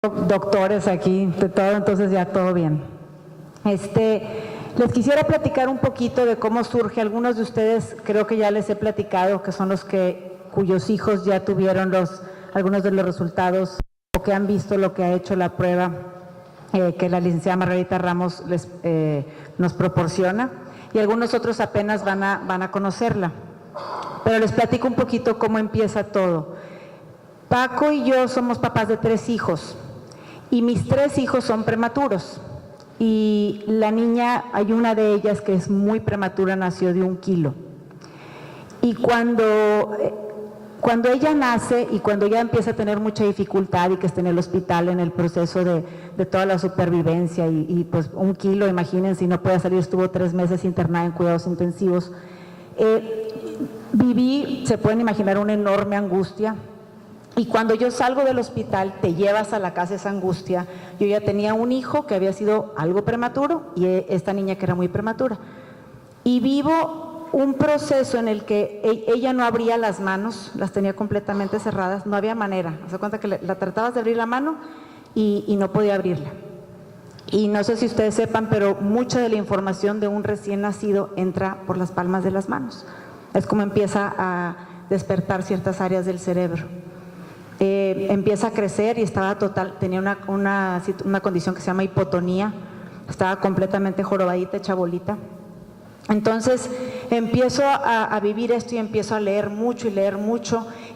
doctores aquí, de todo, entonces ya todo bien. Les quisiera platicar un poquito de cómo surge. Algunos de ustedes creo que ya les he platicado, que son los cuyos hijos ya tuvieron algunos de los resultados o que han visto lo que ha hecho la prueba que la licenciada Margarita Ramos nos proporciona, y algunos otros apenas van a conocerla. Pero les platico un poquito cómo empieza todo. Paco y yo somos papás de 3 hijos y mis 3 hijos son prematuros, y la niña, hay una de ellas que es muy prematura, nació de 1 kilo, y cuando ella nace y cuando ya empieza a tener mucha dificultad y que está en el hospital en el proceso de toda la supervivencia y pues 1 kilo, imagínense, si no puede salir, estuvo 3 meses internada en cuidados intensivos, viví, se pueden imaginar, una enorme angustia. Y cuando yo salgo del hospital, te llevas a la casa esa angustia. Yo ya tenía un hijo que había sido algo prematuro y esta niña que era muy prematura. Y vivo un proceso en el que ella no abría las manos, las tenía completamente cerradas, no había manera. Se da cuenta que la tratabas de abrir la mano y no podía abrirla. Y no sé si ustedes sepan, pero mucha de la información de un recién nacido entra por las palmas de las manos. Es como empieza a despertar ciertas áreas del cerebro. Empieza a crecer y tenía una condición que se llama hipotonía, estaba completamente jorobadita, hecha bolita. Entonces empiezo a vivir esto y empiezo a leer mucho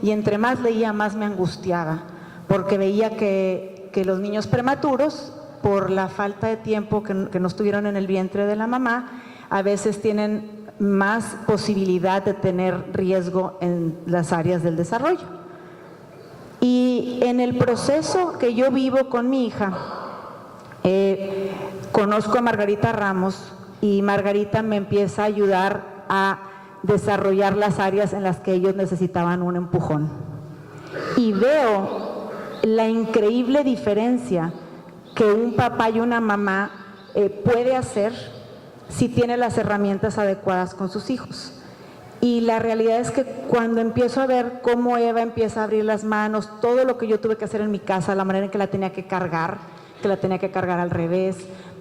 y entre más leía más me angustiaba, porque veía que los niños prematuros, por la falta de tiempo que no estuvieron en el vientre de la mamá, a veces tienen más posibilidad de tener riesgo en las áreas del desarrollo. Y en el proceso que yo vivo con mi hija, conozco a Margarita Ramos y Margarita me empieza a ayudar a desarrollar las áreas en las que ellos necesitaban un empujón. Y veo la increíble diferencia que un papá y una mamá puede hacer si tiene las herramientas adecuadas con sus hijos. Y la realidad es que cuando empiezo a ver cómo Eva empieza a abrir las manos, todo lo que yo tuve que hacer en mi casa, la manera en que la tenía que cargar al revés,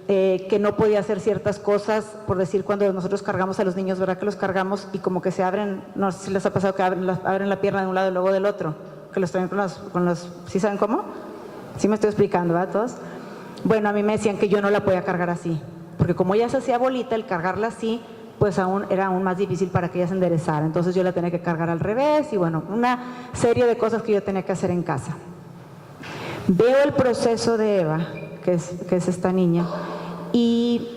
que no podía hacer ciertas cosas, por decir, cuando nosotros cargamos a los niños, ¿verdad? Que los cargamos y como que se abren, no sé si les ha pasado que abren la pierna de un lado y luego del otro, que los traen con los ¿sí saben cómo? Sí me estoy explicando, ¿verdad? Todos. Bueno, a mí me decían que yo no la podía cargar así, porque como ella se hacía bolita, el cargarla así, pues era aún más difícil para que ella se enderezara. Entonces yo la tenía que cargar al revés y bueno, una serie de cosas que yo tenía que hacer en casa. Veo el proceso de Eva, que es esta niña, y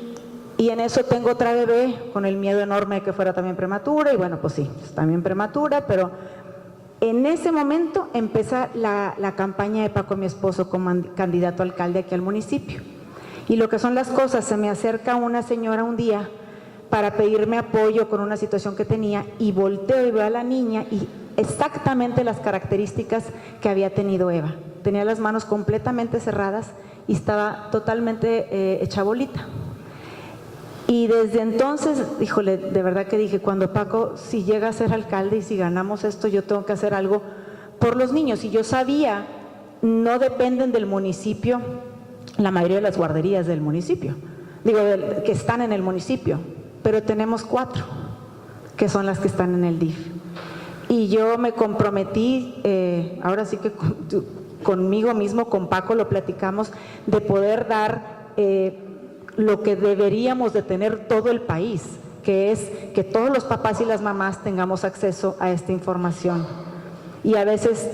en eso tengo otra bebé con el miedo enorme de que fuera también prematura, y bueno, pues sí, es también prematura, pero en ese momento empieza la campaña de Paco, mi esposo, como candidato a alcalde aquí al municipio. Y lo que son las cosas, se me acerca una señora un día para pedirme apoyo con una situación que tenía, y volteo y veo a la niña y exactamente las características que había tenido Eva. Tenía las manos completamente cerradas y estaba totalmente hecha bolita. Y desde entonces, híjole, de verdad que dije, cuando Paco, si llega a ser alcalde y si ganamos esto, yo tengo que hacer algo por los niños. Y yo sabía, no dependen del municipio la mayoría de las guarderías del municipio, que están en el municipio, pero tenemos 4 que son las que están en el DIF. Y yo me comprometí, ahora sí que conmigo mismo, con Paco lo platicamos, de poder dar lo que deberíamos de tener todo el país, que es que todos los papás y las mamás tengamos acceso a esta información. Y a veces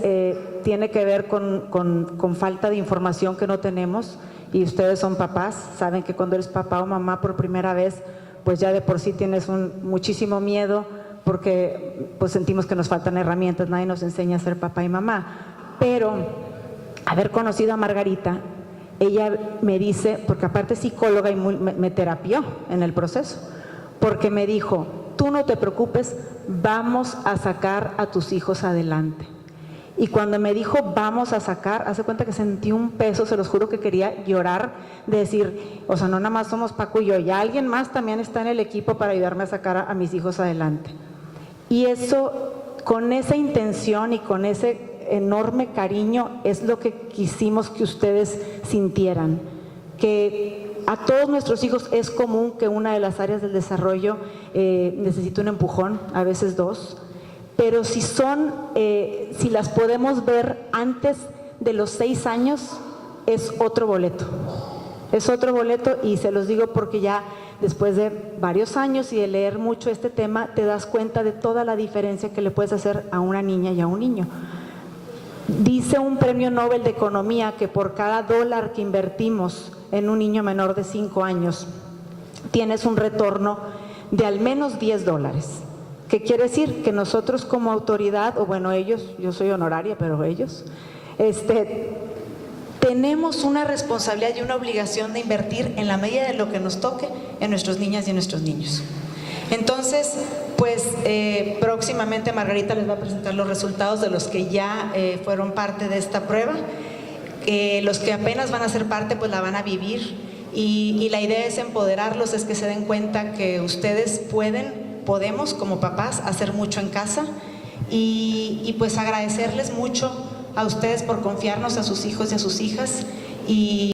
tiene que ver con falta de información que no tenemos, y ustedes son papás, saben que cuando eres papá o mamá por primera vez, pues ya de por sí tienes muchísimo miedo, porque pues sentimos que nos faltan herramientas, nadie nos enseña a ser papá y mamá. Pero haber conocido a Margarita, ella me dice, porque aparte es psicóloga y me terapió en el proceso, porque me dijo, tú no te preocupes, vamos a sacar a tus hijos adelante. Y cuando me dijo vamos a sacar, hace cuenta que sentí un peso, se los juro que quería llorar, de decir, o sea, no nada más somos Paco y yo, ya alguien más también está en el equipo para ayudarme a sacar a mis hijos adelante. Y eso, con esa intención y con ese enorme cariño, es lo que quisimos que ustedes sintieran, que a todos nuestros hijos es común que una de las áreas del desarrollo necesite un empujón, a veces dos, pero si las podemos ver antes de los 6 años, es otro boleto. Es otro boleto, y se los digo porque ya después de varios años y de leer mucho este tema, te das cuenta de toda la diferencia que le puedes hacer a una niña y a un niño. Dice un premio Nobel de Economía que por cada $1 que invertimos en un niño menor de 5 años, tienes un retorno de al menos $10. ¿Qué quiere decir? Que nosotros como autoridad, o bueno, ellos, yo soy honoraria, pero ellos, tenemos una responsabilidad y una obligación de invertir en la medida de lo que nos toque en nuestras niñas y en nuestros niños. Entonces, pues próximamente Margarita les va a presentar los resultados de los que ya fueron parte de esta prueba. Los que apenas van a ser parte, pues la van a vivir, y la idea es empoderarlos, es que se den cuenta que ustedes podemos como papás hacer mucho en casa, y pues agradecerles mucho a ustedes por confiarnos a sus hijos y a sus hijas, y